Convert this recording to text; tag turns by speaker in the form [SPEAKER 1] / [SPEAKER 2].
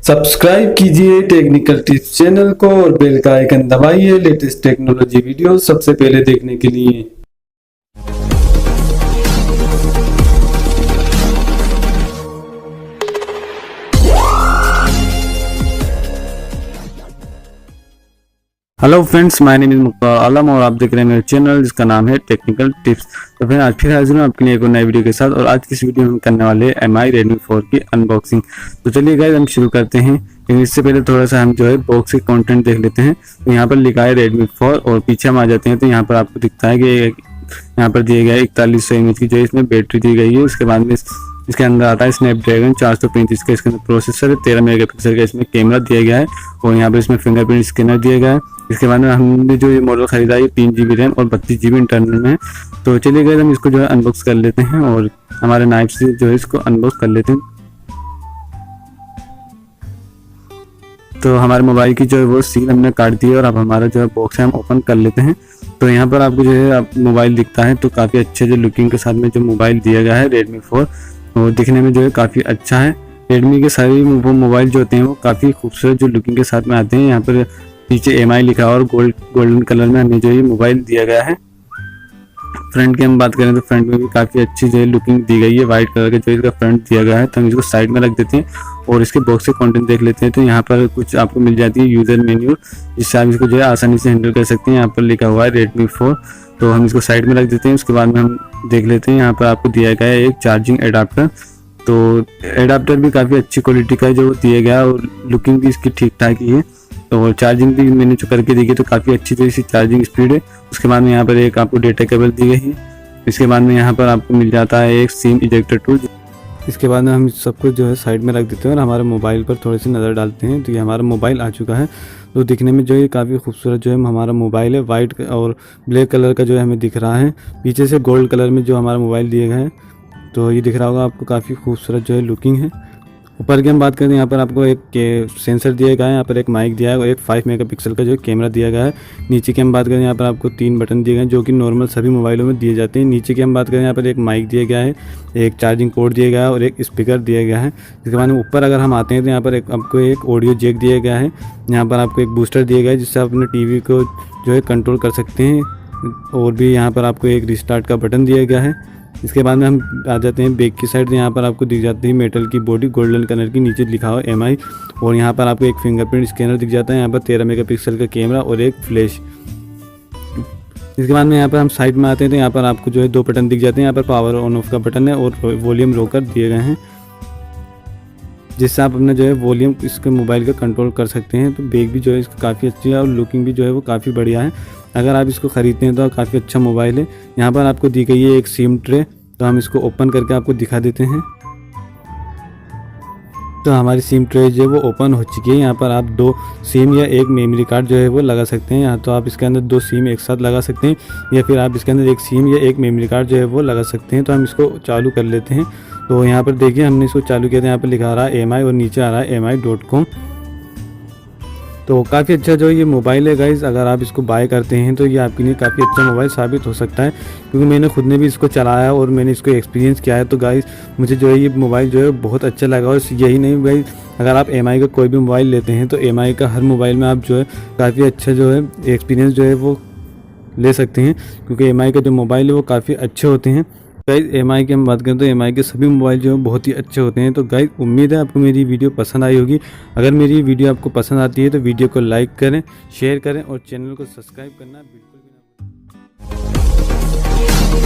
[SPEAKER 1] Subscribe कीजिए technical tips channel को और बेल का आइकन दबाइए लेटेस्ट टेक्नोलॉजी वीडियो सबसे पहले देखने के लिए। Hello friends, my name is Mukta Alam और आप देख रहे हैं मेरे चैनल जिसका नाम है टेक्निकल टिप्स। तो फिर आज फिर हाजिर हूँ आपके लिए एक नए वीडियो के साथ। और आज की इस वीडियो में हम करने वाले हैं MI Redmi 4 की अनबॉक्सिंग। तो चलिए गाइस हम शुरू करते हैं, लेकिन इससे पहले थोड़ा सा हम जो है बॉक्स के कंटेंट देख लेते हैं। तो यहाँ पर लिखा है Redmi 4 और पीछे हम आ जाते हैं तो यहाँ पर आपको दिखता है कि यहाँ पर दिए गया है 4100 mAh की जो इसमें बैटरी दी गई है। उसके बाद में इसके अंदर आता है स्नैपड्रैगन 435 का इसके अंदर प्रोसेसर है, 13 मेगापिक्सल का इसमें कैमरा दिया गया है और यहाँ पर इसमें फिंगरप्रिंट स्कैनर दिया गया है। इसके बाद में हमने जो ये मॉडल खरीदा है 3 GB रैम और 32 GB इंटरनल में है। तो चलिए गए हम इसको जो है अनबॉक्स कर लेते हैं और हमारे नाइफ से जो है इसको अनबॉक्स कर लेते हैं। तो हमारे मोबाइल की जो है वो सील हमने काट दी है और अब हमारा जो है बॉक्स है हम ओपन कर लेते हैं। तो यहाँ पर आपको जो है मोबाइल दिखता है, तो काफ़ी अच्छे जो लुकिंग के साथ में जो मोबाइल दिया गया है Redmi 4 और दिखने में जो है काफ़ी अच्छा है। Redmi के सारे वो मोबाइल जो होते हैं वो काफ़ी खूबसूरत जो लुकिंग के साथ में आते हैं। यहाँ पर पीछे MI लिखा है और गोल्डन कलर में हमें जो ये मोबाइल दिया गया है। फ्रंट की हम बात करें तो फ्रंट में भी काफ़ी अच्छी जो है लुकिंग दी गई है, वाइट कलर का जो इसका फ्रंट दिया गया है। तो हम इसको साइड में रख देते हैं और इसके बॉक्स के कंटेंट देख लेते हैं। तो यहाँ पर कुछ आपको मिल जाती है यूज़र मेन्यू, जिससे आप इसको जो है आसानी से हैंडल कर सकते हैं। यहाँ पर लिखा हुआ है Redmi 4, तो हम इसको साइड में रख देते हैं। उसके बाद में हम देख लेते हैं यहाँ पर आपको दिया गया है एक चार्जिंग एडाप्टर। तो एडाप्टर भी काफ़ी अच्छी क्वालिटी का है जो दिया गया है और लुकिंग भी इसकी ठीक ठाक ही है। तो चार्जिंग भी मैंने जो करके देखी तो काफ़ी अच्छी जो इसकी चार्जिंग स्पीड है। उसके बाद में यहाँ पर एक आपको डेटा केबल दी गई है। इसके बाद में यहाँ पर आपको मिल जाता है एक सिम इजेक्टर टूल। इसके बाद में हम सब कुछ जो है साइड में रख देते हैं और हमारे मोबाइल पर थोड़ी सी नज़र डालते हैं। तो ये हमारा मोबाइल आ चुका है। तो दिखने में जो है काफ़ी खूबसूरत जो है हमारा मोबाइल है, वाइट और ब्लैक कलर का जो है हमें दिख रहा है। पीछे से गोल्ड कलर में जो हमारा मोबाइल दिए गए हैं, तो ये दिख रहा होगा आपको, काफ़ी खूबसूरत जो है लुकिंग है। ऊपर की हम बात करें, यहाँ पर आपको एक सेंसर दिया गया है, यहाँ पर एक माइक दिया है और एक 5 मेगापिक्सल का जो कैमरा दिया गया है। नीचे की हम बात करें, यहाँ पर आपको 3 बटन दिए गए हैं जो कि नॉर्मल सभी मोबाइलों में दिए जाते हैं। नीचे की हम बात करें, यहाँ पर एक माइक दिया गया है, एक चार्जिंग पोर्ट दिया गया है और एक स्पीकर दिया गया है। इसके बाद में ऊपर अगर हम आते हैं तो यहाँ पर आपको एक ऑडियो जैक दिया गया है। यहाँ पर आपको एक बूस्टर दिया गया है जिससे आप अपने TV को जो है कंट्रोल कर सकते हैं। और भी यहाँ पर आपको एक रिस्टार्ट का बटन दिया गया है। इसके बाद में हम आ जाते हैं बैक की साइड। तो यहाँ पर आपको दिख जाती है मेटल की बॉडी गोल्डन कलर की, नीचे लिखा हुआ MI और यहाँ पर आपको एक फिंगरप्रिंट स्कैनर दिख जाता है। यहाँ पर 13 मेगापिक्सल का कैमरा और एक फ्लैश। इसके बाद में यहाँ पर हम साइड में आते हैं तो यहाँ पर आपको जो है 2 बटन दिख जाते हैं। यहाँ पर पावर ऑन ऑफ का बटन है और वॉल्यूम रोकर दिए गए हैं, जिससे आप अपना जो है वॉल्यूम इसके मोबाइल का कंट्रोल कर सकते हैं। तो बैग भी जो है इसका काफ़ी अच्छी है और लुकिंग भी जो है वो काफ़ी बढ़िया है। अगर आप इसको ख़रीदते हैं तो काफ़ी अच्छा मोबाइल है। यहाँ पर आपको दी गई है एक सिम ट्रे, तो हम इसको ओपन करके आपको दिखा देते हैं। तो हमारी सिम ट्रे जो है वो ओपन हो चुकी है। यहाँ पर आप 2 सिम या एक मेमोरी कार्ड जो है वो लगा सकते हैं। यहाँ तो आप इसके अंदर 2 सिम एक साथ लगा सकते हैं या फिर आप इसके अंदर एक सिम या एक मेमोरी कार्ड जो है वो लगा सकते हैं। तो हम इसको चालू कर लेते हैं। तो यहाँ पर देखिए हमने इसको चालू किया था, यहाँ पर लिखा रहा है MI और नीचे आ रहा है mi.com। तो काफ़ी अच्छा जो ये मोबाइल है गाइज़, अगर आप इसको बाय करते हैं तो ये आपके लिए काफ़ी अच्छा मोबाइल साबित हो सकता है, क्योंकि मैंने खुद ने भी इसको चलाया और मैंने इसको एक्सपीरियंस किया है। तो गाइज़ मुझे जो है ये मोबाइल जो है बहुत अच्छा लगा। और यही नहीं गाइज़, अगर आप MI का कोई भी मोबाइल लेते हैं तो MI का हर मोबाइल में आप जो है काफ़ी अच्छा जो है एक्सपीरियंस जो है वो ले सकते हैं, क्योंकि MI का जो मोबाइल है वो काफ़ी अच्छे होते हैं। गाइस MI की हम बात करें तो MI के सभी मोबाइल जो है बहुत ही अच्छे होते हैं। तो गाइस उम्मीद है आपको मेरी वीडियो पसंद आई होगी। अगर मेरी वीडियो आपको पसंद आती है तो वीडियो को लाइक करें, शेयर करें और चैनल को सब्सक्राइब करना बिल्कुल भी ना भूलें।